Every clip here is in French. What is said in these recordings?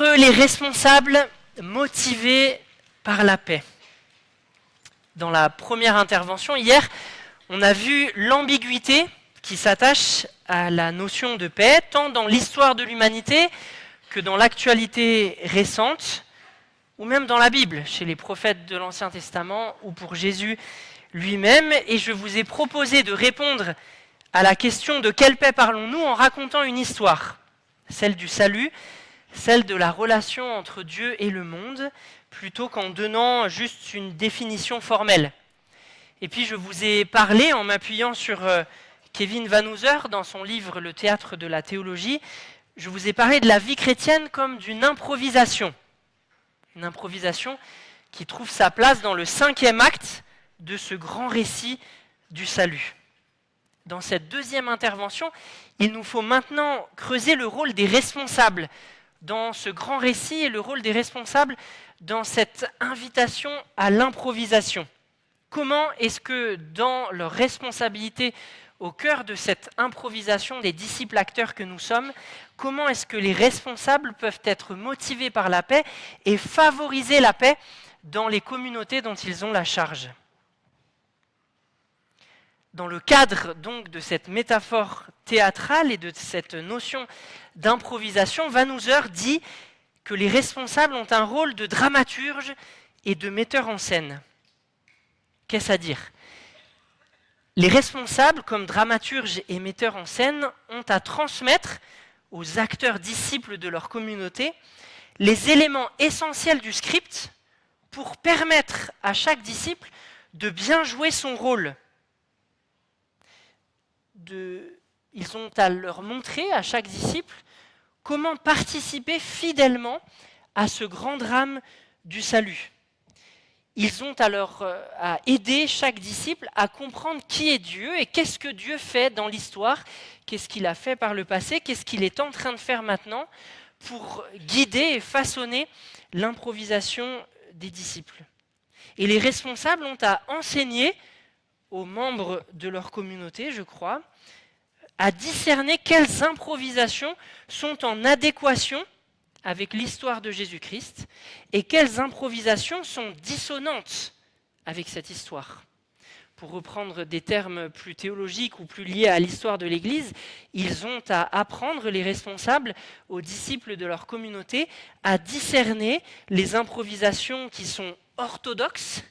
Heureux les responsables motivés par la paix. Dans la première intervention, hier, on a vu l'ambiguïté qui s'attache à la notion de paix, tant dans l'histoire de l'humanité que dans l'actualité récente, ou même dans la Bible, chez les prophètes de l'Ancien Testament, ou pour Jésus lui-même. Et je vous ai proposé de répondre à la question de quelle paix parlons-nous en racontant une histoire, celle du salut, celle de la relation entre Dieu et le monde, plutôt qu'en donnant juste une définition formelle. Et puis je vous ai parlé, en m'appuyant sur Kevin Vanhoozer, dans son livre « Le théâtre de la théologie », je vous ai parlé de la vie chrétienne comme d'une improvisation. Une improvisation qui trouve sa place dans le 5e acte de ce grand récit du salut. Dans cette deuxième intervention, il nous faut maintenant creuser le rôle des responsables dans ce grand récit et le rôle des responsables dans cette invitation à l'improvisation. Comment est-ce que dans leur responsabilité au cœur de cette improvisation des disciples acteurs que nous sommes, comment est-ce que les responsables peuvent être motivés par la paix et favoriser la paix dans les communautés dont ils ont la charge ? Dans le cadre donc de cette métaphore théâtrale et de cette notion d'improvisation, Vanhoozer dit que les responsables ont un rôle de dramaturge et de metteur en scène. Qu'est-ce à dire ? Les responsables, comme dramaturges et metteurs en scène, ont à transmettre aux acteurs disciples de leur communauté les éléments essentiels du script pour permettre à chaque disciple de bien jouer son rôle. Ils ont à leur montrer, à chaque disciple, comment participer fidèlement à ce grand drame du salut. Ils ont à aider chaque disciple à comprendre qui est Dieu et qu'est-ce que Dieu fait dans l'histoire, qu'est-ce qu'il a fait par le passé, qu'est-ce qu'il est en train de faire maintenant pour guider et façonner l'improvisation des disciples. Et les responsables ont à enseigner aux membres de leur communauté, je crois, à discerner quelles improvisations sont en adéquation avec l'histoire de Jésus-Christ et quelles improvisations sont dissonantes avec cette histoire. Pour reprendre des termes plus théologiques ou plus liés à l'histoire de l'Église, ils ont à apprendre, les responsables, aux disciples de leur communauté, à discerner les improvisations qui sont orthodoxes,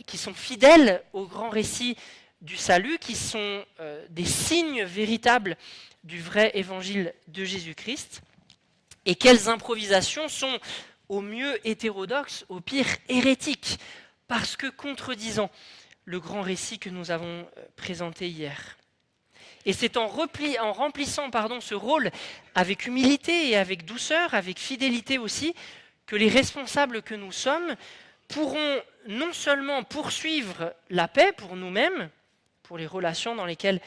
qui sont fidèles au grand récit du salut, qui sont des signes véritables du vrai évangile de Jésus-Christ, et quelles improvisations sont au mieux hétérodoxes, au pire hérétiques, parce que contredisant le grand récit que nous avons présenté hier. Et c'est en remplissant ce rôle avec humilité et avec douceur, avec fidélité aussi, que les responsables que nous sommes pourront non seulement poursuivre la paix pour nous-mêmes, pour les relations dans lesquelles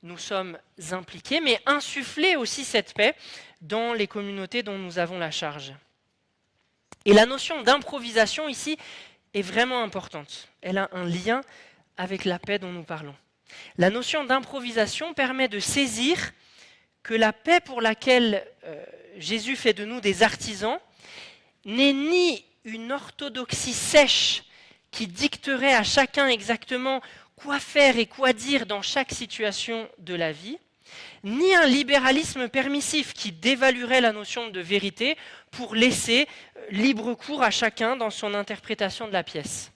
nous sommes impliqués, mais insuffler aussi cette paix dans les communautés dont nous avons la charge. Et la notion d'improvisation ici est vraiment importante. Elle a un lien avec la paix dont nous parlons. La notion d'improvisation permet de saisir que la paix pour laquelle Jésus fait de nous des artisans n'est ni une orthodoxie sèche qui dicterait à chacun exactement quoi faire et quoi dire dans chaque situation de la vie, ni un libéralisme permissif qui dévaluerait la notion de vérité pour laisser libre cours à chacun dans son interprétation de la pièce.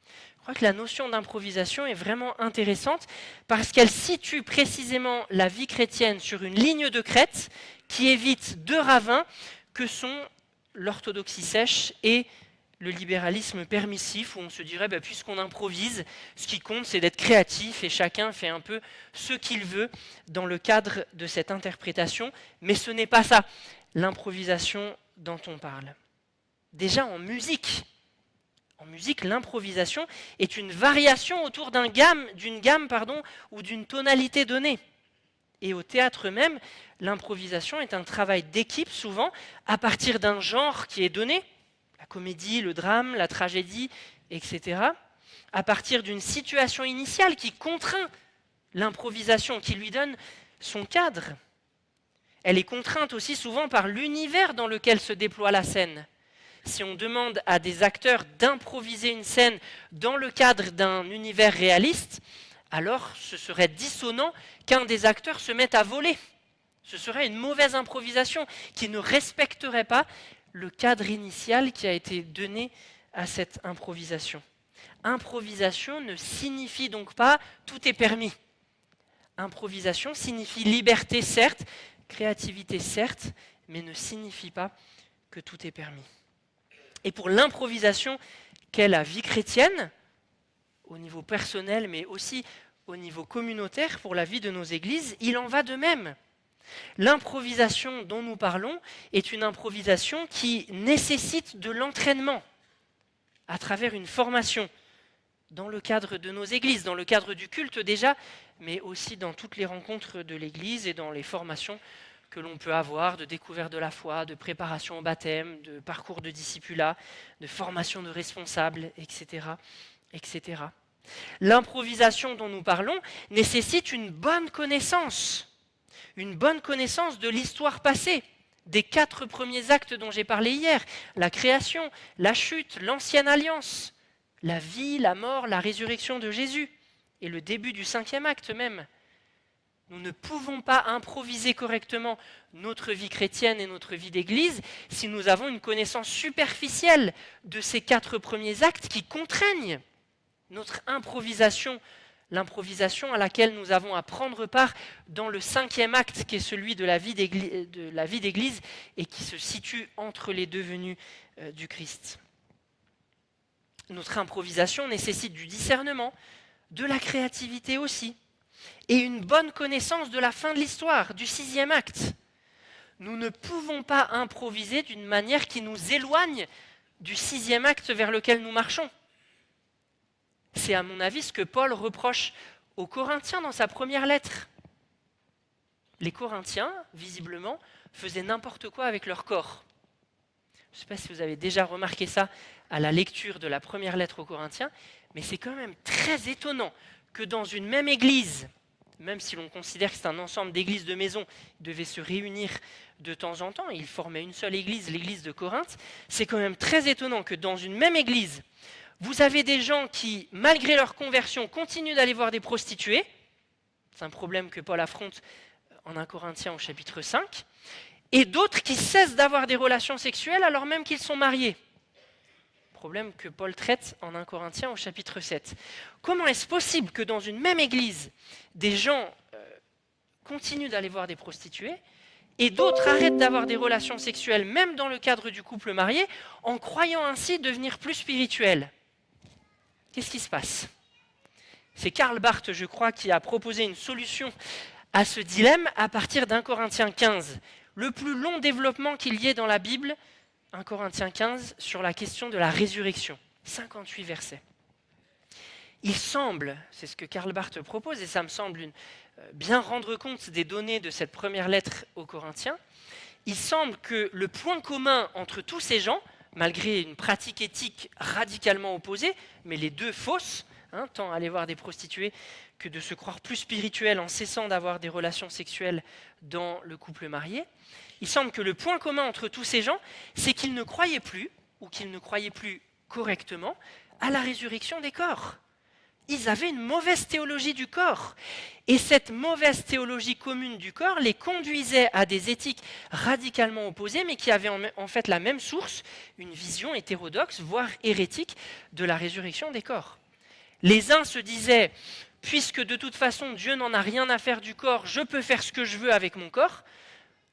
Je crois que la notion d'improvisation est vraiment intéressante parce qu'elle situe précisément la vie chrétienne sur une ligne de crête qui évite deux ravins que sont l'orthodoxie sèche et le libéralisme permissif, où on se dirait, puisqu'on improvise, ce qui compte, c'est d'être créatif et chacun fait un peu ce qu'il veut dans le cadre de cette interprétation. Mais ce n'est pas ça, l'improvisation dont on parle. Déjà en musique, l'improvisation est une variation autour d'une gamme ou d'une tonalité donnée. Et au théâtre même, l'improvisation est un travail d'équipe, souvent, à partir d'un genre qui est donné, la comédie, le drame, la tragédie, etc., à partir d'une situation initiale qui contraint l'improvisation, qui lui donne son cadre. Elle est contrainte aussi souvent par l'univers dans lequel se déploie la scène. Si on demande à des acteurs d'improviser une scène dans le cadre d'un univers réaliste, alors ce serait dissonant qu'un des acteurs se mette à voler. Ce serait une mauvaise improvisation qui ne respecterait pas le cadre initial qui a été donné à cette improvisation. Improvisation ne signifie donc pas tout est permis. Improvisation signifie liberté certes, créativité certes, mais ne signifie pas que tout est permis. Et pour l'improvisation qu'est la vie chrétienne, au niveau personnel, mais aussi au niveau communautaire, pour la vie de nos églises, il en va de même. L'improvisation dont nous parlons est une improvisation qui nécessite de l'entraînement à travers une formation dans le cadre de nos églises, dans le cadre du culte déjà, mais aussi dans toutes les rencontres de l'église et dans les formations que l'on peut avoir de découverte de la foi, de préparation au baptême, de parcours de discipulat, de formation de responsables, etc., etc. L'improvisation dont nous parlons nécessite une bonne connaissance de l'histoire passée, des 4 premiers actes dont j'ai parlé hier, la création, la chute, l'ancienne alliance, la vie, la mort, la résurrection de Jésus, et le début du 5e acte même. Nous ne pouvons pas improviser correctement notre vie chrétienne et notre vie d'église si nous avons une connaissance superficielle de ces 4 premiers actes qui contraignent notre improvisation, l'improvisation à laquelle nous avons à prendre part dans le 5e acte qui est celui de la vie d'église et qui se situe entre les deux venues du Christ. Notre improvisation nécessite du discernement, de la créativité aussi, et une bonne connaissance de la fin de l'histoire, du 6e acte. Nous ne pouvons pas improviser d'une manière qui nous éloigne du 6e acte vers lequel nous marchons. C'est à mon avis ce que Paul reproche aux Corinthiens dans sa première lettre. Les Corinthiens, visiblement, faisaient n'importe quoi avec leur corps. Je ne sais pas si vous avez déjà remarqué ça à la lecture de la première lettre aux Corinthiens, mais c'est quand même très étonnant que dans une même église, même si l'on considère que c'est un ensemble d'églises de maison, ils devaient se réunir de temps en temps, ils formaient une seule église, l'église de Corinthe, c'est quand même très étonnant que dans une même église, vous avez des gens qui, malgré leur conversion, continuent d'aller voir des prostituées, c'est un problème que Paul affronte en 1 Corinthiens au chapitre 5, et d'autres qui cessent d'avoir des relations sexuelles alors même qu'ils sont mariés. Problème que Paul traite en 1 Corinthiens au chapitre 7. Comment est-ce possible que dans une même église, des gens continuent d'aller voir des prostituées et d'autres arrêtent d'avoir des relations sexuelles, même dans le cadre du couple marié, en croyant ainsi devenir plus spirituels? Qu'est-ce qui se passe? C'est Karl Barth, je crois, qui a proposé une solution à ce dilemme à partir d'1 Corinthiens 15. Le plus long développement qu'il y ait dans la Bible, 1 Corinthiens 15, sur la question de la résurrection. 58 versets. Il semble, c'est ce que Karl Barth propose, et ça me semble bien rendre compte des données de cette première lettre aux Corinthiens, il semble que le point commun entre tous ces gens, malgré une pratique éthique radicalement opposée, mais les deux fausses, tant aller voir des prostituées que de se croire plus spirituel en cessant d'avoir des relations sexuelles dans le couple marié, il semble que le point commun entre tous ces gens, c'est qu'ils ne croyaient plus, ou qu'ils ne croyaient plus correctement, à la résurrection des corps. Ils avaient une mauvaise théologie du corps. Et cette mauvaise théologie commune du corps les conduisait à des éthiques radicalement opposées, mais qui avaient en fait la même source, une vision hétérodoxe, voire hérétique, de la résurrection des corps. Les uns se disaient, puisque de toute façon Dieu n'en a rien à faire du corps, je peux faire ce que je veux avec mon corps.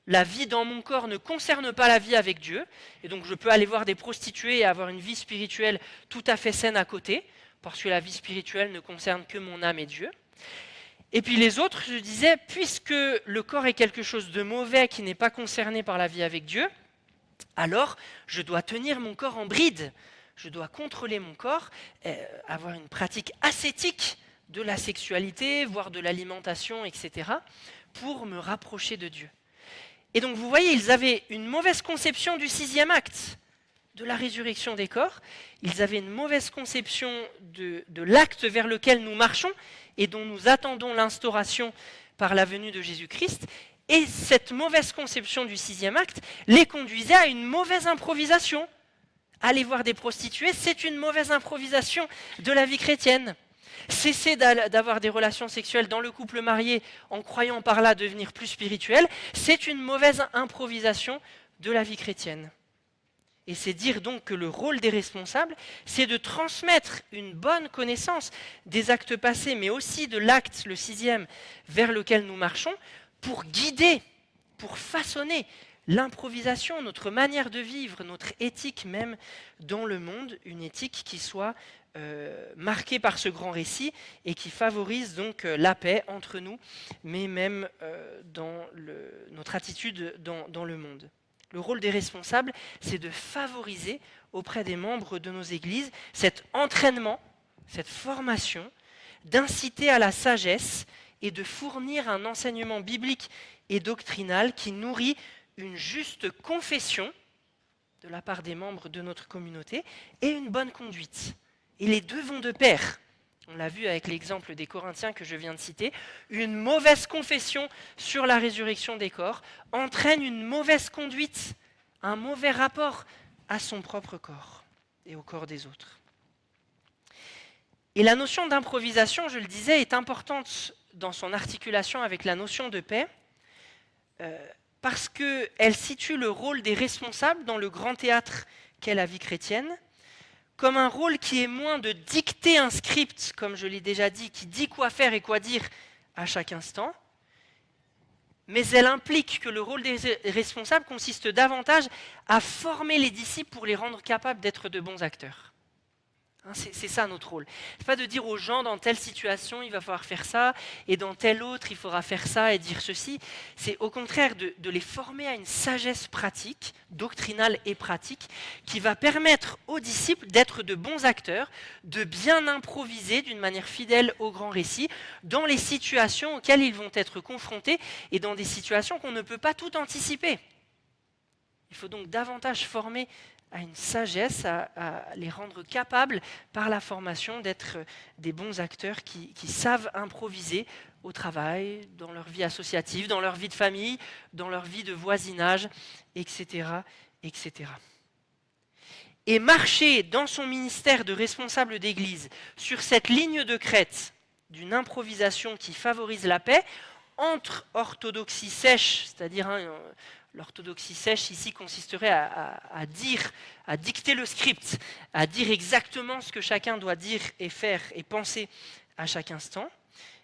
La vie dans mon corps ne concerne pas la vie avec Dieu, et donc je peux aller voir des prostituées et avoir une vie spirituelle tout à fait saine à côté, parce que la vie spirituelle ne concerne que mon âme et Dieu. Et puis les autres se disaient, puisque le corps est quelque chose de mauvais qui n'est pas concerné par la vie avec Dieu, alors je dois tenir mon corps en bride, je dois contrôler mon corps, avoir une pratique ascétique de la sexualité, voire de l'alimentation, etc., pour me rapprocher de Dieu. Et donc vous voyez, ils avaient une mauvaise conception du 6e acte, de la résurrection des corps. Ils avaient une mauvaise conception de l'acte vers lequel nous marchons et dont nous attendons l'instauration par la venue de Jésus-Christ. Et cette mauvaise conception du sixième acte les conduisait à une mauvaise improvisation. Aller voir des prostituées, c'est une mauvaise improvisation de la vie chrétienne. Cesser d'avoir des relations sexuelles dans le couple marié en croyant par là devenir plus spirituel, c'est une mauvaise improvisation de la vie chrétienne. Et c'est dire donc que le rôle des responsables, c'est de transmettre une bonne connaissance des actes passés, mais aussi de l'acte, le sixième, vers lequel nous marchons, pour guider, pour façonner l'improvisation, notre manière de vivre, notre éthique même dans le monde, une éthique qui soit marquée par ce grand récit et qui favorise donc la paix entre nous, mais même dans notre attitude dans le monde. Le rôle des responsables, c'est de favoriser auprès des membres de nos églises cet entraînement, cette formation, d'inciter à la sagesse et de fournir un enseignement biblique et doctrinal qui nourrit une juste confession de la part des membres de notre communauté et une bonne conduite. Et les deux vont de pair. On l'a vu avec l'exemple des Corinthiens que je viens de citer. Une mauvaise confession sur la résurrection des corps entraîne une mauvaise conduite, un mauvais rapport à son propre corps et au corps des autres. Et la notion d'improvisation, je le disais, est importante dans son articulation avec la notion de paix, parce qu'elle situe le rôle des responsables dans le grand théâtre qu'est la vie chrétienne, comme un rôle qui est moins de dicter un script, comme je l'ai déjà dit, qui dit quoi faire et quoi dire à chaque instant, mais elle implique que le rôle des responsables consiste davantage à former les disciples pour les rendre capables d'être de bons acteurs. C'est ça notre rôle. Ce n'est pas de dire aux gens dans telle situation il va falloir faire ça et dans telle autre il faudra faire ça et dire ceci. C'est au contraire de les former à une sagesse pratique, doctrinale et pratique, qui va permettre aux disciples d'être de bons acteurs, de bien improviser d'une manière fidèle au grand récit dans les situations auxquelles ils vont être confrontés et dans des situations qu'on ne peut pas tout anticiper. Il faut donc davantage former à une sagesse, à les rendre capables par la formation d'être des bons acteurs qui savent improviser au travail, dans leur vie associative, dans leur vie de famille, dans leur vie de voisinage, etc., etc. Et marcher dans son ministère de responsable d'église sur cette ligne de crête d'une improvisation qui favorise la paix entre orthodoxie sèche, c'est-à-dire l'orthodoxie sèche ici consisterait à dicter le script, à dire exactement ce que chacun doit dire et faire et penser à chaque instant.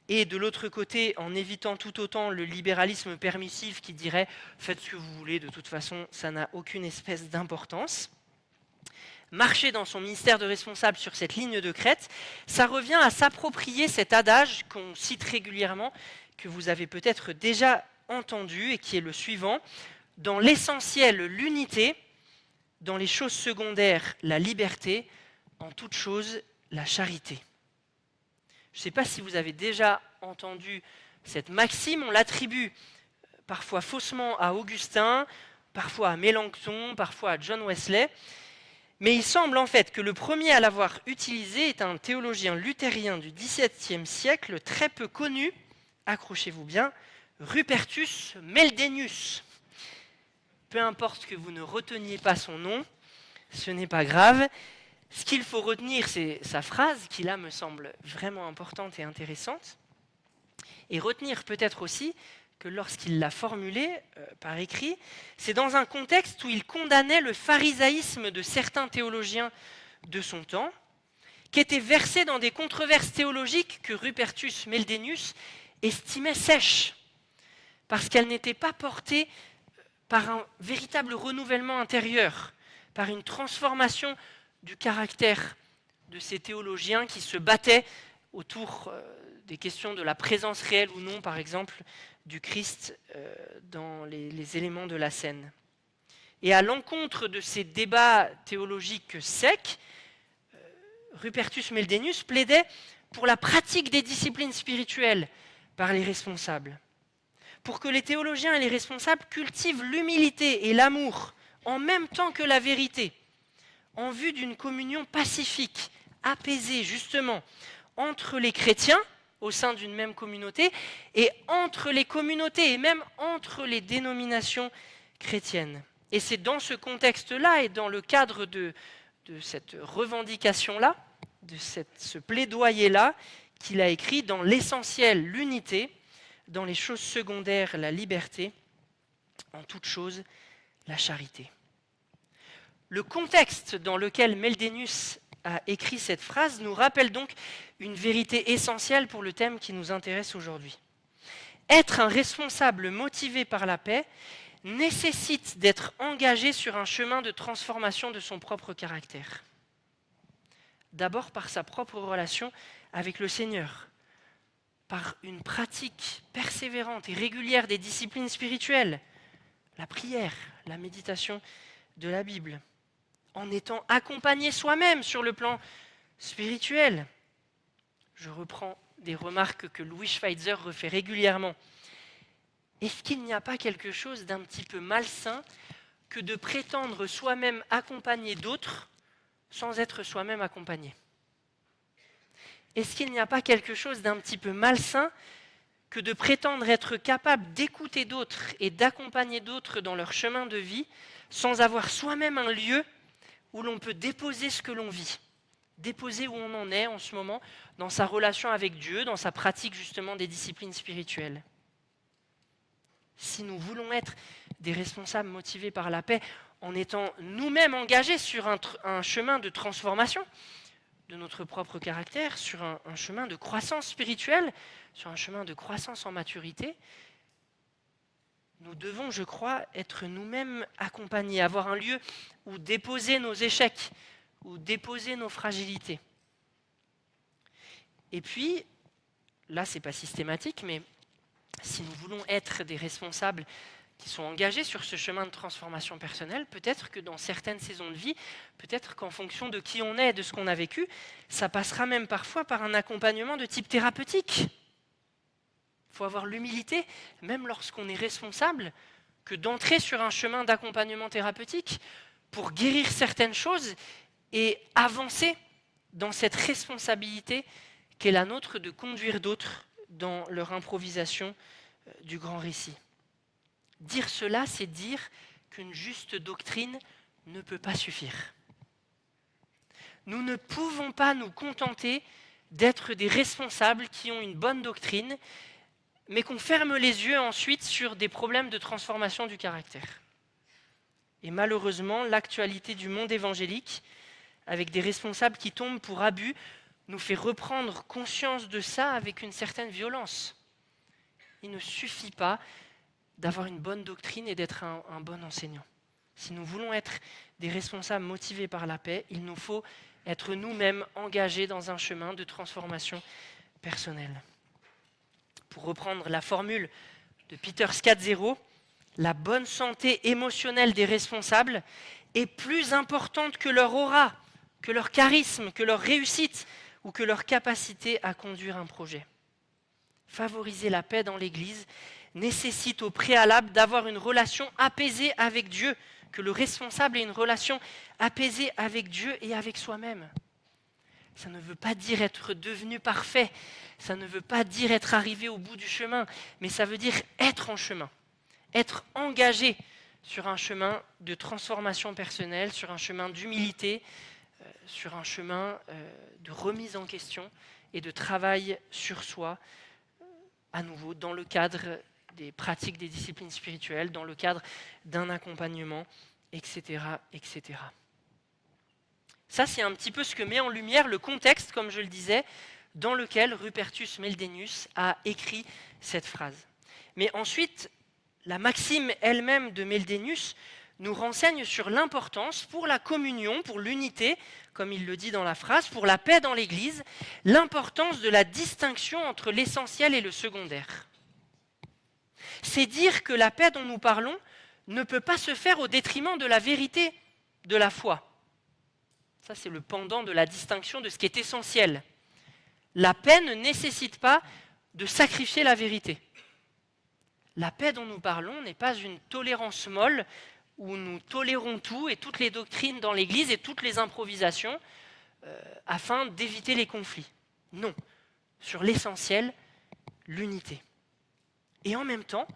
Et de l'autre côté, en évitant tout autant le libéralisme permissif qui dirait « faites ce que vous voulez, de toute façon, ça n'a aucune espèce d'importance ». Marcher dans son ministère de responsable sur cette ligne de crête, ça revient à s'approprier cet adage qu'on cite régulièrement, que vous avez peut-être déjà entendu et qui est le suivant. Dans l'essentiel, l'unité, dans les choses secondaires, la liberté, en toute chose, la charité. Je ne sais pas si vous avez déjà entendu cette maxime, on l'attribue parfois faussement à Augustin, parfois à Mélenchon, parfois à John Wesley, mais il semble en fait que le premier à l'avoir utilisé est un théologien luthérien du XVIIe siècle, très peu connu, accrochez-vous bien, Rupertus Meldenius. Peu importe que vous ne reteniez pas son nom, ce n'est pas grave. Ce qu'il faut retenir, c'est sa phrase, qui là me semble vraiment importante et intéressante. Et retenir peut-être aussi que lorsqu'il l'a formulée par écrit, c'est dans un contexte où il condamnait le pharisaïsme de certains théologiens de son temps, qui étaient versés dans des controverses théologiques que Rupertus Meldenius estimait sèches, parce qu'elles n'étaient pas portées par un véritable renouvellement intérieur, par une transformation du caractère de ces théologiens qui se battaient autour des questions de la présence réelle ou non, par exemple, du Christ dans les éléments de la scène. Et à l'encontre de ces débats théologiques secs, Rupertus Meldenius plaidait pour la pratique des disciplines spirituelles par les responsables, pour que les théologiens et les responsables cultivent l'humilité et l'amour en même temps que la vérité, en vue d'une communion pacifique, apaisée justement, entre les chrétiens au sein d'une même communauté, et entre les communautés, et même entre les dénominations chrétiennes. Et c'est dans ce contexte-là, et dans le cadre de cette revendication-là, de ce plaidoyer-là, qu'il a écrit dans l'essentiel, l'unité, dans les choses secondaires, la liberté, en toute chose, la charité. Le contexte dans lequel Meldenius a écrit cette phrase nous rappelle donc une vérité essentielle pour le thème qui nous intéresse aujourd'hui. Être un responsable motivé par la paix nécessite d'être engagé sur un chemin de transformation de son propre caractère. D'abord par sa propre relation avec le Seigneur, par une pratique persévérante et régulière des disciplines spirituelles, la prière, la méditation de la Bible, en étant accompagné soi-même sur le plan spirituel. Je reprends des remarques que Louis Schweitzer refait régulièrement. Est-ce qu'il n'y a pas quelque chose d'un petit peu malsain que de prétendre soi-même accompagner d'autres sans être soi-même accompagné ? Est-ce qu'il n'y a pas quelque chose d'un petit peu malsain que de prétendre être capable d'écouter d'autres et d'accompagner d'autres dans leur chemin de vie sans avoir soi-même un lieu où l'on peut déposer ce que l'on vit, déposer où on en est en ce moment dans sa relation avec Dieu, dans sa pratique justement des disciplines spirituelles ? Si nous voulons être des responsables motivés par la paix en étant nous-mêmes engagés sur un chemin de transformation de notre propre caractère, sur un chemin de croissance spirituelle, sur un chemin de croissance en maturité, nous devons, je crois, être nous-mêmes accompagnés, avoir un lieu où déposer nos échecs, où déposer nos fragilités. Et puis, là, ce n'est pas systématique, mais si nous voulons être des responsables qui sont engagés sur ce chemin de transformation personnelle, peut-être que dans certaines saisons de vie, peut-être qu'en fonction de qui on est et de ce qu'on a vécu, ça passera même parfois par un accompagnement de type thérapeutique. Il faut avoir l'humilité, même lorsqu'on est responsable, que d'entrer sur un chemin d'accompagnement thérapeutique pour guérir certaines choses et avancer dans cette responsabilité qu'est la nôtre de conduire d'autres dans leur improvisation du grand récit. Dire cela, c'est dire qu'une juste doctrine ne peut pas suffire. Nous ne pouvons pas nous contenter d'être des responsables qui ont une bonne doctrine, mais qu'on ferme les yeux ensuite sur des problèmes de transformation du caractère. Et malheureusement, l'actualité du monde évangélique, avec des responsables qui tombent pour abus, nous fait reprendre conscience de ça avec une certaine violence. Il ne suffit pas d'avoir une bonne doctrine et d'être un bon enseignant. Si nous voulons être des responsables motivés par la paix, il nous faut être nous-mêmes engagés dans un chemin de transformation personnelle. Pour reprendre la formule de Peter Scazzero, la bonne santé émotionnelle des responsables est plus importante que leur aura, que leur charisme, que leur réussite ou que leur capacité à conduire un projet. Favoriser la paix dans l'Église nécessite au préalable d'avoir une relation apaisée avec Dieu, que le responsable ait une relation apaisée avec Dieu et avec soi-même. Ça ne veut pas dire être devenu parfait, ça ne veut pas dire être arrivé au bout du chemin, mais ça veut dire être en chemin, être engagé sur un chemin de transformation personnelle, sur un chemin d'humilité, sur un chemin de remise en question et de travail sur soi, à nouveau dans le cadre des pratiques des disciplines spirituelles, dans le cadre d'un accompagnement, etc., etc. Ça, c'est un petit peu ce que met en lumière le contexte, comme je le disais, dans lequel Rupertus Meldenius a écrit cette phrase. Mais ensuite, la maxime elle-même de Meldenius nous renseigne sur l'importance pour la communion, pour l'unité, comme il le dit dans la phrase, pour la paix dans l'Église, l'importance de la distinction entre l'essentiel et le secondaire. C'est dire que la paix dont nous parlons ne peut pas se faire au détriment de la vérité de la foi. Ça, c'est le pendant de la distinction de ce qui est essentiel. La paix ne nécessite pas de sacrifier la vérité. La paix dont nous parlons n'est pas une tolérance molle où nous tolérons tout et toutes les doctrines dans l'Église et toutes les improvisations afin d'éviter les conflits. Non, sur l'essentiel, l'unité. Et en même temps,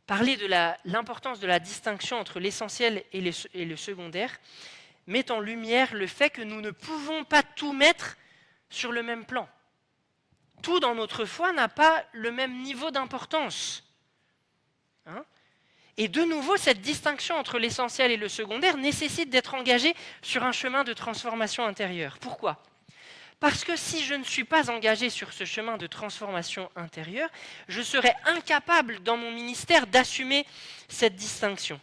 parler de l'importance de la distinction entre l'essentiel et le secondaire met en lumière le fait que nous ne pouvons pas tout mettre sur le même plan. Tout dans notre foi n'a pas le même niveau d'importance. Et de nouveau, cette distinction entre l'essentiel et le secondaire nécessite d'être engagé sur un chemin de transformation intérieure. Pourquoi ? Parce que si je ne suis pas engagé sur ce chemin de transformation intérieure, je serai incapable dans mon ministère d'assumer cette distinction.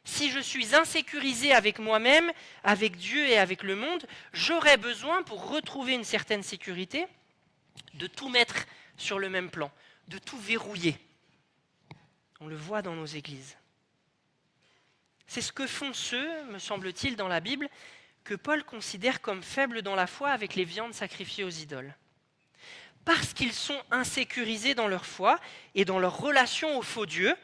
Si je suis insécurisé avec moi-même, avec Dieu et avec le monde, j'aurai besoin, pour retrouver une certaine sécurité, de tout mettre sur le même plan, de tout verrouiller. On le voit dans nos églises. C'est ce que font ceux, me semble-t-il, dans la Bible, que Paul considère comme faibles dans la foi avec les viandes sacrifiées aux idoles. Parce qu'ils sont insécurisés dans leur foi et dans leur relation au faux Dieu,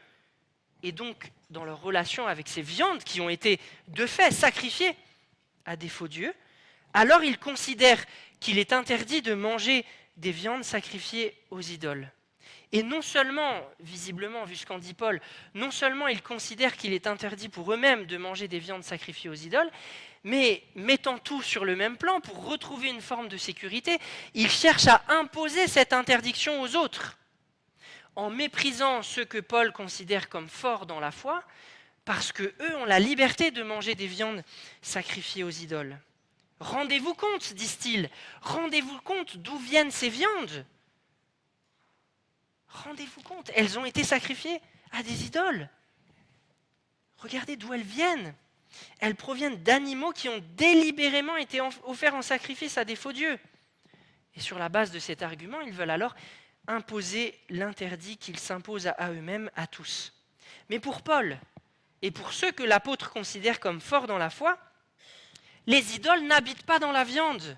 et donc dans leur relation avec ces viandes qui ont été de fait sacrifiées à des faux dieux, alors ils considèrent qu'il est interdit de manger des viandes sacrifiées aux idoles. Et non seulement, visiblement, vu ce qu'en dit Paul, non seulement ils considèrent qu'il est interdit pour eux-mêmes de manger des viandes sacrifiées aux idoles, mais mettant tout sur le même plan pour retrouver une forme de sécurité, ils cherchent à imposer cette interdiction aux autres, en méprisant ceux que Paul considère comme forts dans la foi, parce qu'eux ont la liberté de manger des viandes sacrifiées aux idoles. Rendez-vous compte, disent-ils, rendez-vous compte d'où viennent ces viandes. Rendez-vous compte, elles ont été sacrifiées à des idoles. Regardez d'où elles viennent. Elles proviennent d'animaux qui ont délibérément été offerts en sacrifice à des faux dieux. Et sur la base de cet argument, ils veulent alors imposer l'interdit qu'ils s'imposent à eux-mêmes, à tous. Mais pour Paul, et pour ceux que l'apôtre considère comme forts dans la foi, les idoles n'habitent pas dans la viande.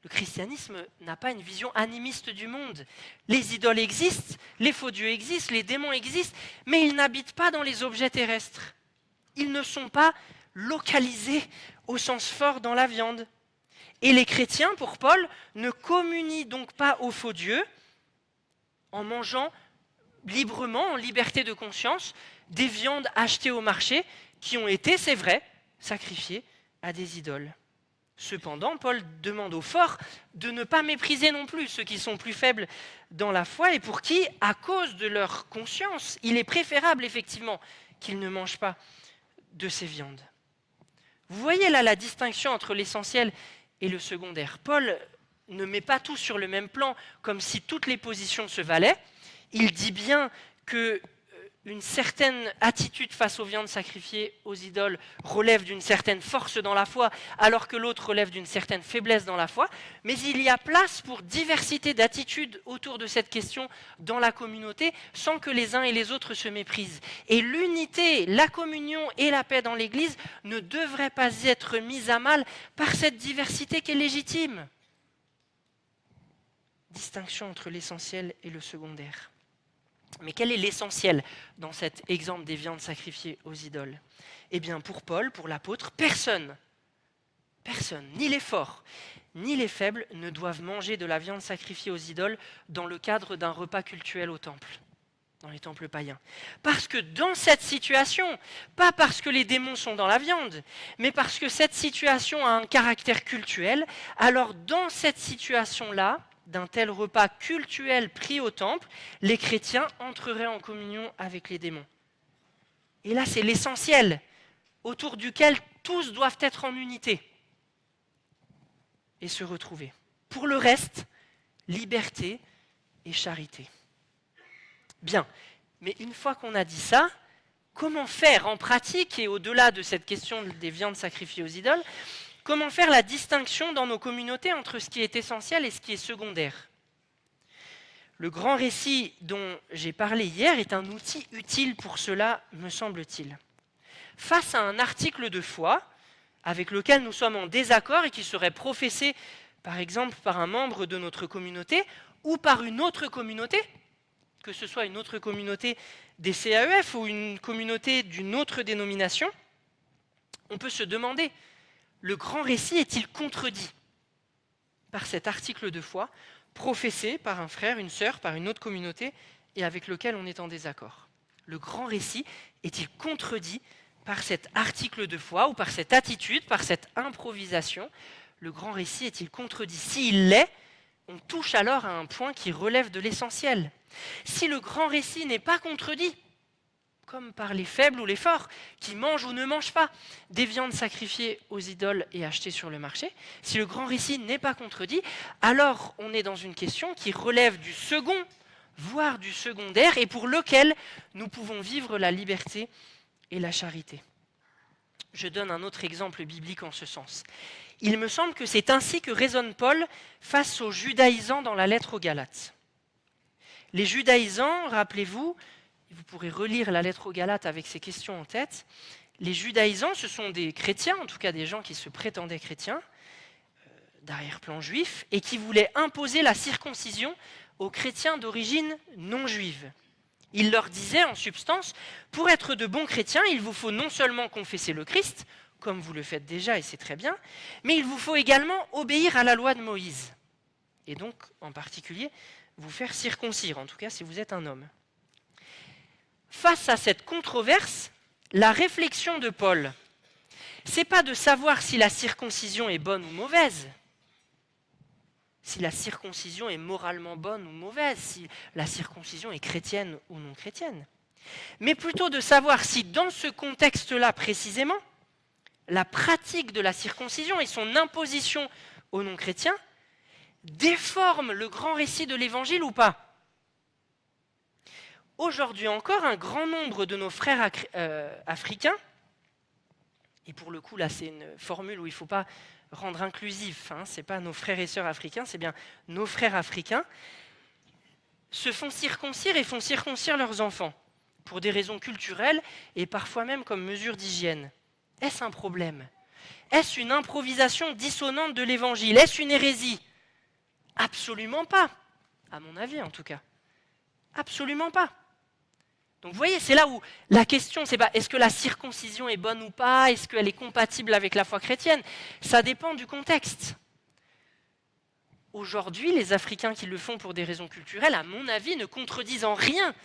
Le christianisme n'a pas une vision animiste du monde. Les idoles existent, les faux dieux existent, les démons existent, mais ils n'habitent pas dans les objets terrestres. Ils ne sont pas localisés au sens fort dans la viande. Et les chrétiens, pour Paul, ne communient donc pas aux faux dieux en mangeant librement, en liberté de conscience, des viandes achetées au marché qui ont été, c'est vrai, sacrifiées à des idoles. Cependant, Paul demande aux forts de ne pas mépriser non plus ceux qui sont plus faibles dans la foi et pour qui, à cause de leur conscience, il est préférable effectivement qu'ils ne mangent pas de ces viandes. Vous voyez là la distinction entre l'essentiel et le secondaire. Paul ne met pas tout sur le même plan comme si toutes les positions se valaient. Il dit bien que une certaine attitude face aux viandes sacrifiées aux idoles relève d'une certaine force dans la foi, alors que l'autre relève d'une certaine faiblesse dans la foi, mais il y a place pour diversité d'attitudes autour de cette question dans la communauté, sans que les uns et les autres se méprisent. Et l'unité, la communion et la paix dans l'Église ne devraient pas être mises à mal par cette diversité qui est légitime. Distinction entre l'essentiel et le secondaire. Mais quel est l'essentiel dans cet exemple des viandes sacrifiées aux idoles ? Eh bien, pour Paul, pour l'apôtre, personne, ni les forts, ni les faibles ne doivent manger de la viande sacrifiée aux idoles dans le cadre d'un repas cultuel au temple, dans les temples païens. Parce que dans cette situation, pas parce que les démons sont dans la viande, mais parce que cette situation a un caractère cultuel, alors dans cette situation-là, d'un tel repas cultuel pris au temple, les chrétiens entreraient en communion avec les démons. Et là, c'est l'essentiel, autour duquel tous doivent être en unité et se retrouver. Pour le reste, liberté et charité. Bien, mais une fois qu'on a dit ça, comment faire en pratique, et au-delà de cette question des viandes sacrifiées aux idoles, comment faire la distinction dans nos communautés entre ce qui est essentiel et ce qui est secondaire ? Le grand récit dont j'ai parlé hier est un outil utile pour cela, me semble-t-il. Face à un article de foi avec lequel nous sommes en désaccord et qui serait professé, par exemple, par un membre de notre communauté ou par une autre communauté, que ce soit une autre communauté des CAEF ou une communauté d'une autre dénomination, on peut se demander: le grand récit est-il contredit ? par cet article de foi professé par un frère, une sœur, par une autre communauté et avec lequel on est en désaccord. Le grand récit est-il contredit par cet article de foi ou par cette attitude, par cette improvisation? Le grand récit est-il contredit? S'il l'est, on touche alors à un point qui relève de l'essentiel. Si le grand récit n'est pas contredit, comme par les faibles ou les forts, qui mangent ou ne mangent pas des viandes sacrifiées aux idoles et achetées sur le marché, si le grand récit n'est pas contredit, alors on est dans une question qui relève du second, voire du secondaire, et pour lequel nous pouvons vivre la liberté et la charité. Je donne un autre exemple biblique en ce sens. Il me semble que c'est ainsi que raisonne Paul face aux judaïsants dans la lettre aux Galates. Les judaïsants, rappelez-vous, vous pourrez relire la lettre aux Galates avec ces questions en tête, les judaïsants, ce sont des chrétiens, en tout cas des gens qui se prétendaient chrétiens, d'arrière-plan juif, et qui voulaient imposer la circoncision aux chrétiens d'origine non juive. Il leur disait en substance, pour être de bons chrétiens, il vous faut non seulement confesser le Christ, comme vous le faites déjà et c'est très bien, mais il vous faut également obéir à la loi de Moïse. Et donc, en particulier, vous faire circoncire, en tout cas si vous êtes un homme. Face à cette controverse, la réflexion de Paul, c'est pas de savoir si la circoncision est bonne ou mauvaise, si la circoncision est moralement bonne ou mauvaise, si la circoncision est chrétienne ou non chrétienne, mais plutôt de savoir si dans ce contexte-là précisément, la pratique de la circoncision et son imposition aux non-chrétiens déforment le grand récit de l'Évangile ou pas. Aujourd'hui encore, un grand nombre de nos frères africains, et pour le coup là c'est une formule où il ne faut pas rendre inclusif, ce n'est pas nos frères et sœurs africains, c'est bien nos frères africains, se font circoncire et font circoncire leurs enfants, pour des raisons culturelles et parfois même comme mesure d'hygiène. Est-ce un problème? Est-ce une improvisation dissonante de l'Évangile? Est-ce une hérésie? Absolument pas, à mon avis en tout cas. Absolument pas. Donc vous voyez, c'est là où la question, c'est pas est-ce que la circoncision est bonne ou pas, est-ce qu'elle est compatible avec la foi chrétienne? Ça dépend du contexte. Aujourd'hui, les Africains qui le font pour des raisons culturelles, à mon avis, ne contredisent en rien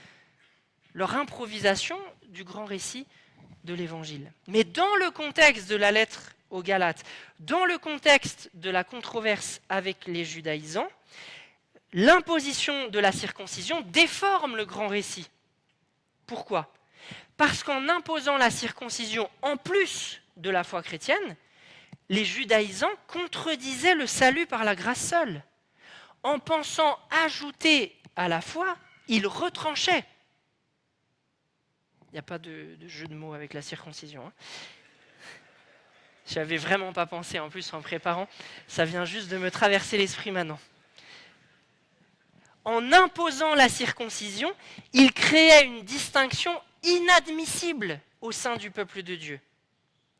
leur improvisation du grand récit de l'Évangile. Mais dans le contexte de la lettre aux Galates, dans le contexte de la controverse avec les judaïsants, l'imposition de la circoncision déforme le grand récit. Pourquoi? Parce qu'en imposant la circoncision en plus de la foi chrétienne, les judaïsants contredisaient le salut par la grâce seule. En pensant ajouter à la foi, ils retranchaient. Il n'y a pas de jeu de mots avec la circoncision. Je n'avais vraiment pas pensé en plus en préparant. Ça vient juste de me traverser l'esprit maintenant. En imposant la circoncision, il créait une distinction inadmissible au sein du peuple de Dieu.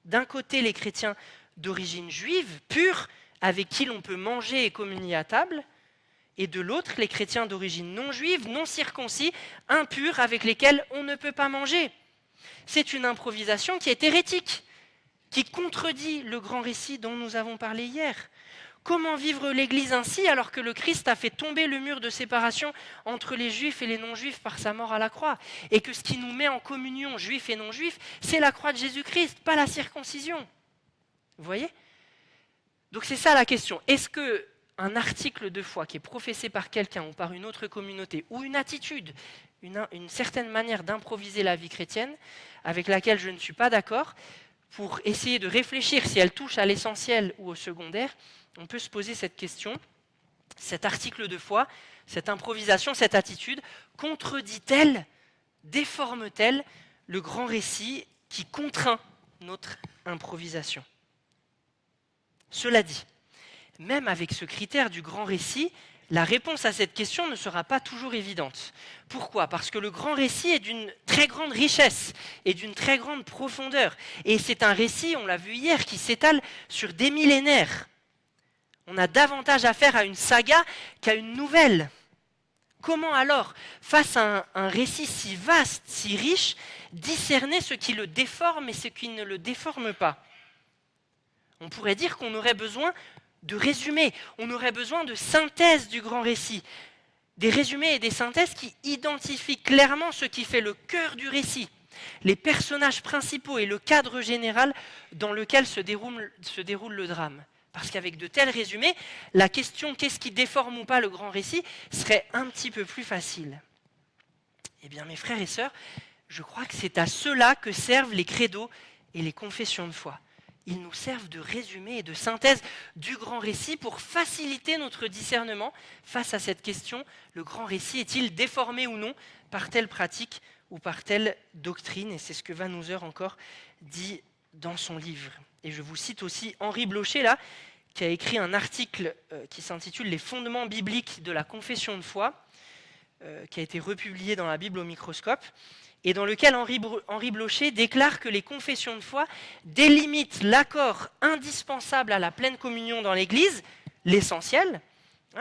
D'un côté, les chrétiens d'origine juive, pure, avec qui l'on peut manger et communier à table, et de l'autre, les chrétiens d'origine non juive, non circoncis, impurs, avec lesquels on ne peut pas manger. C'est une improvisation qui est hérétique, qui contredit le grand récit dont nous avons parlé hier. Comment vivre l'Église ainsi alors que le Christ a fait tomber le mur de séparation entre les Juifs et les non-Juifs par sa mort à la croix, et que ce qui nous met en communion, Juifs et non-Juifs, c'est la croix de Jésus-Christ, pas la circoncision. Vous voyez? Donc c'est ça la question. Est-ce qu'un article de foi qui est professé par quelqu'un ou par une autre communauté, ou une attitude, une certaine manière d'improviser la vie chrétienne, avec laquelle je ne suis pas d'accord, pour essayer de réfléchir si elle touche à l'essentiel ou au secondaire, on peut se poser cette question, cet article de foi, cette improvisation, cette attitude, contredit-elle, déforme-t-elle le grand récit qui contraint notre improvisation? Cela dit, même avec ce critère du grand récit, la réponse à cette question ne sera pas toujours évidente. Pourquoi? Parce que le grand récit est d'une très grande richesse et d'une très grande profondeur. Et c'est un récit, on l'a vu hier, qui s'étale sur des millénaires. On a davantage affaire à une saga qu'à une nouvelle. Comment alors, face à un récit si vaste, si riche, discerner ce qui le déforme et ce qui ne le déforme pas? On pourrait dire qu'on aurait besoin de résumés, on aurait besoin de synthèse du grand récit. Des résumés et des synthèses qui identifient clairement ce qui fait le cœur du récit, les personnages principaux et le cadre général dans lequel se déroule le drame. Parce qu'avec de tels résumés, la question « qu'est-ce qui déforme ou pas le grand récit ?» serait un petit peu plus facile. Eh bien mes frères et sœurs, je crois que c'est à cela que servent les credos et les confessions de foi. Ils nous servent de résumé et de synthèse du grand récit pour faciliter notre discernement face à cette question, le grand récit est-il déformé ou non par telle pratique ou par telle doctrine? Et c'est ce que Van Hooser encore dit dans son livre. Et je vous cite aussi Henri Blocher, là, qui a écrit un article qui s'intitule « Les fondements bibliques de la confession de foi », qui a été republié dans la Bible au microscope, et dans lequel Henri Blocher déclare que les confessions de foi délimitent l'accord indispensable à la pleine communion dans l'Église, l'essentiel.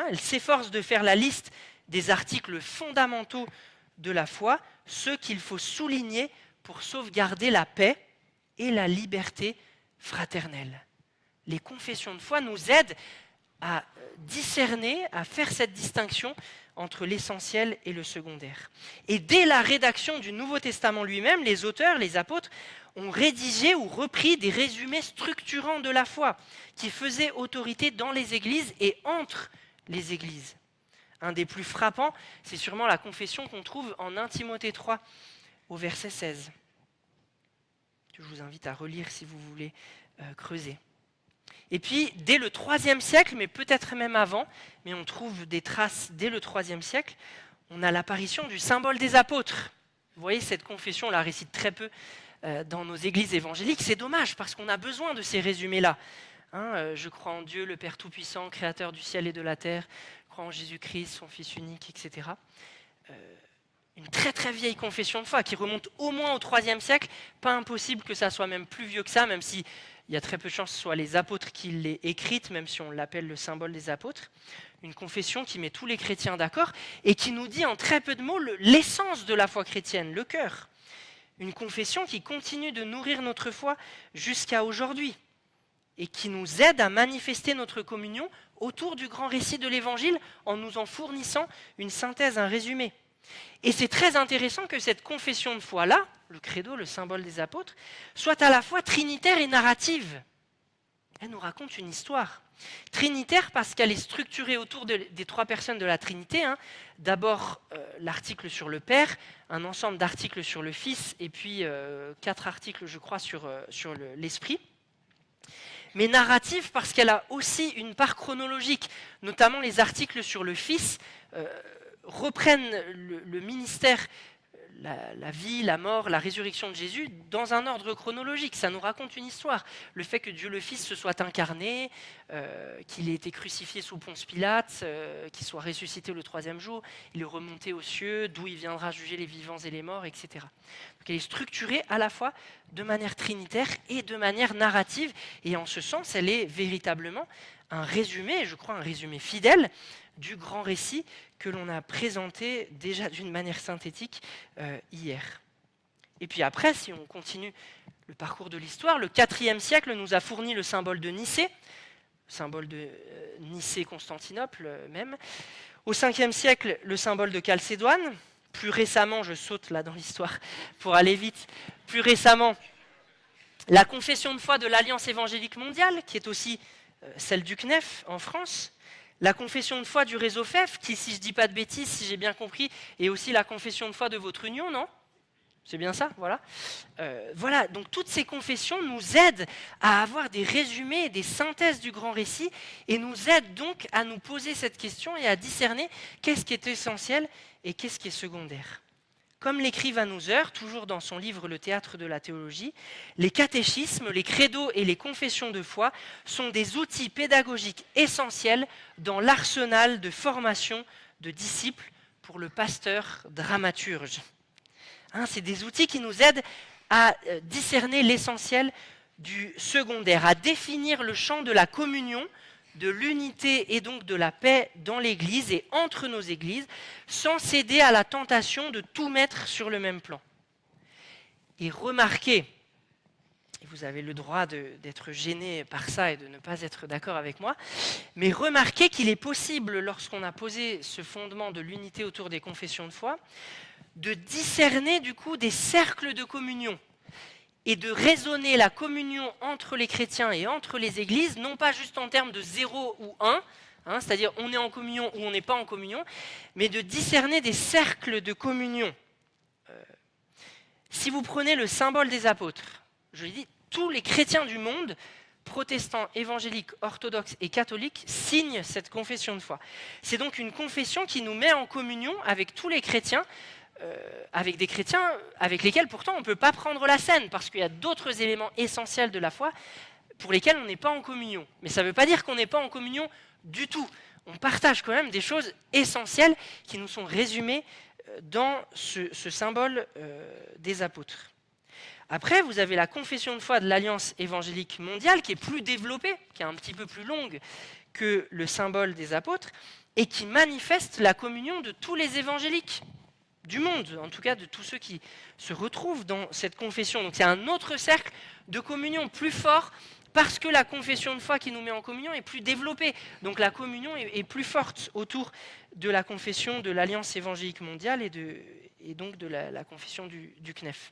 Elle s'efforce de faire la liste des articles fondamentaux de la foi, ceux qu'il faut souligner pour sauvegarder la paix et la liberté fraternelle. Les confessions de foi nous aident à discerner, à faire cette distinction entre l'essentiel et le secondaire. Et dès la rédaction du Nouveau Testament lui-même, les auteurs, les apôtres, ont rédigé ou repris des résumés structurants de la foi qui faisaient autorité dans les églises et entre les églises. Un des plus frappants, c'est sûrement la confession qu'on trouve en 1 Timothée 3, au verset 16. Je vous invite à relire si vous voulez creuser. Et puis, dès le IIIe siècle, mais peut-être même avant, mais on trouve des traces dès le IIIe siècle, on a l'apparition du symbole des apôtres. Vous voyez, cette confession, on la récite très peu dans nos églises évangéliques. C'est dommage, parce qu'on a besoin de ces résumés-là. Je crois en Dieu, le Père Tout-Puissant, Créateur du ciel et de la terre. Je crois en Jésus-Christ, son Fils unique, etc. Une très très vieille confession de foi qui remonte au moins au IIIe siècle. Pas impossible que ça soit même plus vieux que ça, même si il y a très peu de chances que ce soit les apôtres qui l'aient écrite, même si on l'appelle le symbole des apôtres. Une confession qui met tous les chrétiens d'accord et qui nous dit en très peu de mots l'essence de la foi chrétienne, le cœur. Une confession qui continue de nourrir notre foi jusqu'à aujourd'hui et qui nous aide à manifester notre communion autour du grand récit de l'Évangile en nous en fournissant une synthèse, un résumé. Et c'est très intéressant que cette confession de foi-là, le credo, le symbole des apôtres, soit à la fois trinitaire et narrative. Elle nous raconte une histoire. Trinitaire parce qu'elle est structurée autour des trois personnes de la Trinité. D'abord, l'article sur le Père, un ensemble d'articles sur le Fils, et puis 4 articles, je crois, sur l'Esprit. Mais narrative parce qu'elle a aussi une part chronologique, notamment les articles sur le Fils reprennent le ministère, la vie, la mort, la résurrection de Jésus dans un ordre chronologique. Ça nous raconte une histoire. Le fait que Dieu le Fils se soit incarné, qu'il ait été crucifié sous Ponce Pilate, qu'il soit ressuscité le 3e jour, il est remonté aux cieux, d'où il viendra juger les vivants et les morts, etc. Donc elle est structurée à la fois de manière trinitaire et de manière narrative. Et en ce sens, elle est véritablement un résumé, je crois un résumé fidèle, du grand récit que l'on a présenté déjà d'une manière synthétique hier. Et puis après, si on continue le parcours de l'histoire, le IVe siècle nous a fourni le symbole de Nicée, le symbole de Nicée-Constantinople même. Au 5e siècle, le symbole de Chalcédoine. Plus récemment, je saute là dans l'histoire pour aller vite, plus récemment, la confession de foi de l'Alliance évangélique mondiale, qui est aussi celle du CNEF en France. La confession de foi du réseau FEF, qui, si je ne dis pas de bêtises, si j'ai bien compris, est aussi la confession de foi de votre union, non ? C'est bien ça, voilà. Voilà, donc toutes ces confessions nous aident à avoir des résumés et des synthèses du grand récit et nous aident donc à nous poser cette question et à discerner qu'est-ce qui est essentiel et qu'est-ce qui est secondaire. Comme l'écrit Van Hooser, toujours dans son livre Le théâtre de la théologie, les catéchismes, les credos et les confessions de foi sont des outils pédagogiques essentiels dans l'arsenal de formation de disciples pour le pasteur dramaturge. C'est des outils qui nous aident à discerner l'essentiel du secondaire, à définir le champ de la communion, de l'unité et donc de la paix dans l'Église et entre nos Églises, sans céder à la tentation de tout mettre sur le même plan. Et remarquez, Et vous avez le droit d'être gêné par ça et de ne pas être d'accord avec moi. Mais remarquez qu'il est possible, lorsqu'on a posé ce fondement de l'unité autour des confessions de foi, de discerner du coup des cercles de communion et de raisonner la communion entre les chrétiens et entre les églises, non pas juste en termes de 0 ou 1, c'est-à-dire on est en communion ou on n'est pas en communion, mais de discerner des cercles de communion. Si vous prenez le symbole des apôtres, je l'ai dit, tous les chrétiens du monde, protestants, évangéliques, orthodoxes et catholiques, signent cette confession de foi. C'est donc une confession qui nous met en communion avec tous les chrétiens, avec des chrétiens avec lesquels pourtant on ne peut pas prendre la scène, parce qu'il y a d'autres éléments essentiels de la foi pour lesquels on n'est pas en communion. Mais ça ne veut pas dire qu'on n'est pas en communion du tout. On partage quand même des choses essentielles qui nous sont résumées dans ce symbole des apôtres. Après, vous avez la confession de foi de l'Alliance évangélique mondiale, qui est plus développée, qui est un petit peu plus longue que le symbole des apôtres, et qui manifeste la communion de tous les évangéliques du monde, en tout cas de tous ceux qui se retrouvent dans cette confession. Donc c'est un autre cercle de communion plus fort, parce que la confession de foi qui nous met en communion est plus développée. Donc la communion est plus forte autour de la confession de l'Alliance évangélique mondiale et donc de la confession du CNEF.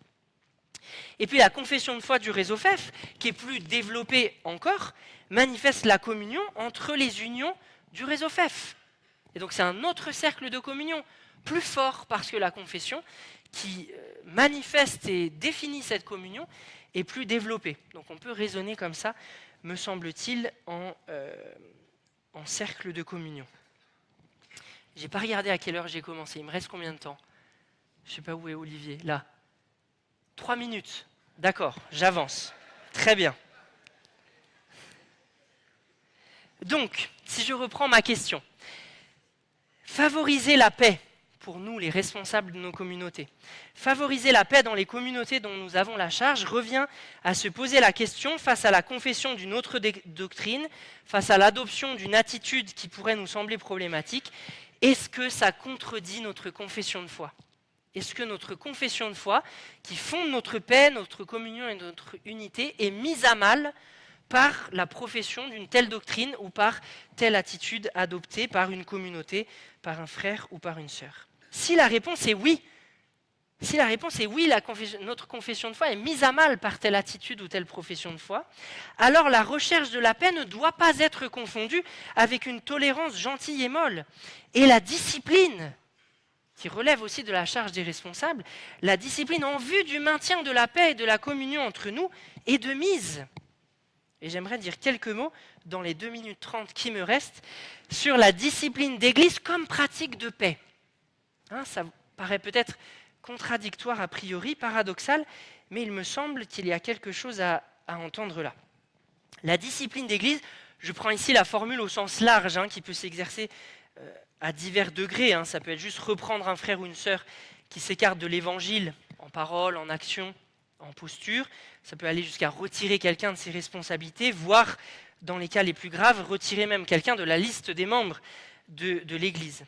Et puis la confession de foi du réseau FEF, qui est plus développée encore, manifeste la communion entre les unions du réseau FEF. Et donc c'est un autre cercle de communion, plus fort parce que la confession qui manifeste et définit cette communion est plus développée. Donc on peut raisonner comme ça, me semble-t-il, en cercle de communion. J'ai pas regardé à quelle heure j'ai commencé, il me reste combien de temps? Je sais pas où est Olivier, là. 3 minutes, d'accord, j'avance. Très bien. Donc, si je reprends ma question, favoriser la paix pour nous, les responsables de nos communautés, favoriser la paix dans les communautés dont nous avons la charge revient à se poser la question face à la confession d'une autre doctrine, face à l'adoption d'une attitude qui pourrait nous sembler problématique. Est-ce que ça contredit notre confession de foi ? Est-ce que notre confession de foi, qui fonde notre paix, notre communion et notre unité, est mise à mal par la profession d'une telle doctrine ou par telle attitude adoptée par une communauté, par un frère ou par une sœur? Si la réponse est oui, notre confession de foi est mise à mal par telle attitude ou telle profession de foi, alors la recherche de la paix ne doit pas être confondue avec une tolérance gentille et molle. Et la discipline, qui relève aussi de la charge des responsables, la discipline en vue du maintien de la paix et de la communion entre nous est de mise. Et j'aimerais dire quelques mots, dans les 2 minutes 30 qui me restent, sur la discipline d'Église comme pratique de paix. Ça paraît peut-être contradictoire a priori, paradoxal, mais il me semble qu'il y a quelque chose à entendre là. La discipline d'Église, je prends ici la formule au sens large, qui peut s'exercer à divers degrés. Ça peut être juste reprendre un frère ou une sœur qui s'écarte de l'évangile en parole, en action, en posture. Ça peut aller jusqu'à retirer quelqu'un de ses responsabilités, voire, dans les cas les plus graves, retirer même quelqu'un de la liste des membres de l'Église.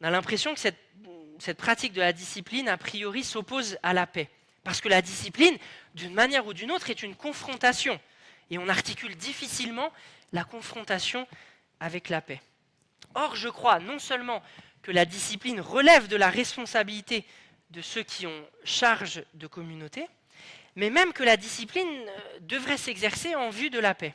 On a l'impression que cette pratique de la discipline, a priori, s'oppose à la paix. Parce que la discipline, d'une manière ou d'une autre, est une confrontation. Et on articule difficilement la confrontation avec la paix. Or, je crois non seulement que la discipline relève de la responsabilité de ceux qui ont charge de communauté, mais même que la discipline devrait s'exercer en vue de la paix.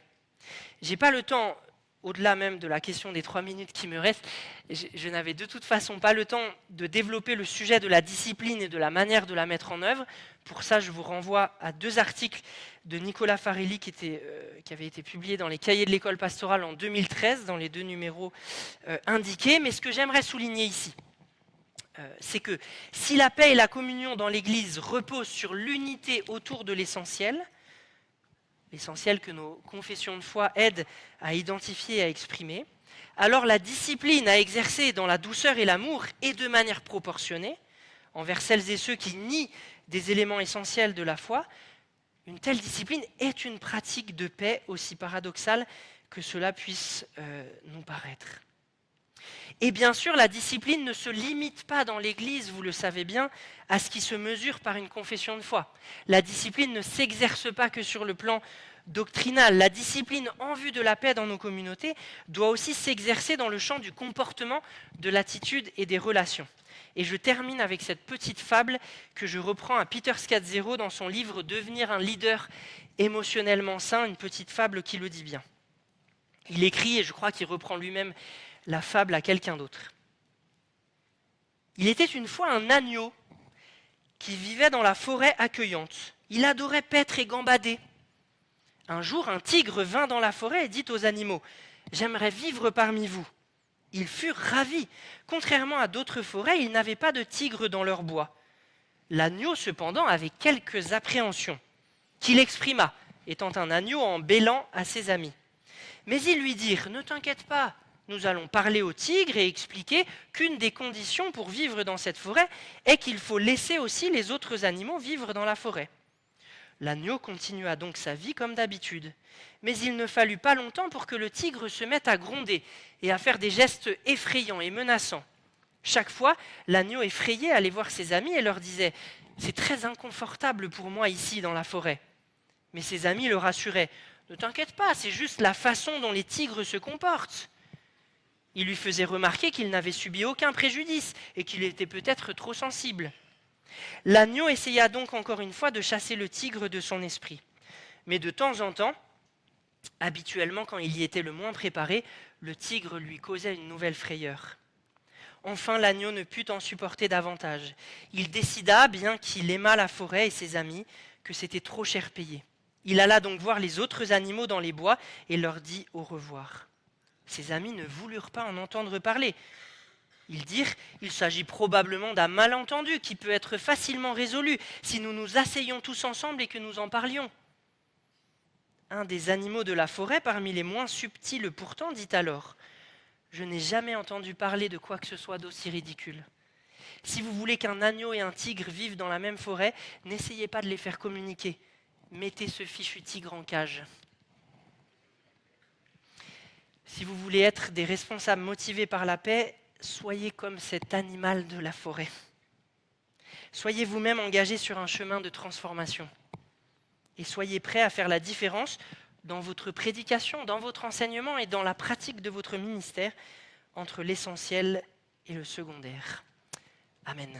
Je n'ai pas le temps, au-delà même de la question des 3 minutes qui me restent, je n'avais de toute façon pas le temps de développer le sujet de la discipline et de la manière de la mettre en œuvre. Pour ça, je vous renvoie à 2 articles de Nicolas Farelli qui avaient été publiés dans les cahiers de l'école pastorale en 2013, dans les 2 numéros indiqués. Mais ce que j'aimerais souligner ici, c'est que si la paix et la communion dans l'Église reposent sur l'unité autour de l'essentiel que nos confessions de foi aident à identifier et à exprimer, alors la discipline à exercer dans la douceur et l'amour et de manière proportionnée envers celles et ceux qui nient des éléments essentiels de la foi, une telle discipline est une pratique de paix, aussi paradoxale que cela puisse nous paraître. Et bien sûr, la discipline ne se limite pas dans l'Église, vous le savez bien, à ce qui se mesure par une confession de foi. La discipline ne s'exerce pas que sur le plan doctrinal. La discipline en vue de la paix dans nos communautés doit aussi s'exercer dans le champ du comportement, de l'attitude et des relations. Et je termine avec cette petite fable que je reprends à Peter Scazzero dans son livre « Devenir un leader émotionnellement sain », une petite fable qui le dit bien. Il écrit, et je crois qu'il reprend lui-même la fable à quelqu'un d'autre. Il était une fois un agneau qui vivait dans la forêt accueillante. Il adorait paître et gambader. Un jour, un tigre vint dans la forêt et dit aux animaux « J'aimerais vivre parmi vous ». Ils furent ravis. Contrairement à d'autres forêts, ils n'avaient pas de tigre dans leur bois. L'agneau, cependant, avait quelques appréhensions, qu'il exprima, étant un agneau en bêlant à ses amis. Mais ils lui dirent « Ne t'inquiète pas, nous allons parler au tigre et expliquer qu'une des conditions pour vivre dans cette forêt est qu'il faut laisser aussi les autres animaux vivre dans la forêt. » L'agneau continua donc sa vie comme d'habitude. Mais il ne fallut pas longtemps pour que le tigre se mette à gronder et à faire des gestes effrayants et menaçants. Chaque fois, l'agneau effrayé allait voir ses amis et leur disait « C'est très inconfortable pour moi ici dans la forêt. » Mais ses amis le rassuraient « Ne t'inquiète pas, c'est juste la façon dont les tigres se comportent. » Il lui faisait remarquer qu'il n'avait subi aucun préjudice et qu'il était peut-être trop sensible. L'agneau essaya donc encore une fois de chasser le tigre de son esprit. Mais de temps en temps, habituellement quand il y était le moins préparé, le tigre lui causait une nouvelle frayeur. Enfin, l'agneau ne put en supporter davantage. Il décida, bien qu'il aimât la forêt et ses amis, que c'était trop cher payé. Il alla donc voir les autres animaux dans les bois et leur dit au revoir. Ses amis ne voulurent pas en entendre parler. Ils dirent « Il s'agit probablement d'un malentendu qui peut être facilement résolu si nous nous asseyons tous ensemble et que nous en parlions. » Un des animaux de la forêt, parmi les moins subtils pourtant, dit alors « Je n'ai jamais entendu parler de quoi que ce soit d'aussi ridicule. Si vous voulez qu'un agneau et un tigre vivent dans la même forêt, n'essayez pas de les faire communiquer. Mettez ce fichu tigre en cage. » Si vous voulez être des responsables motivés par la paix, soyez comme cet animal de la forêt. Soyez vous-même engagés sur un chemin de transformation. Et soyez prêts à faire la différence dans votre prédication, dans votre enseignement et dans la pratique de votre ministère entre l'essentiel et le secondaire. Amen.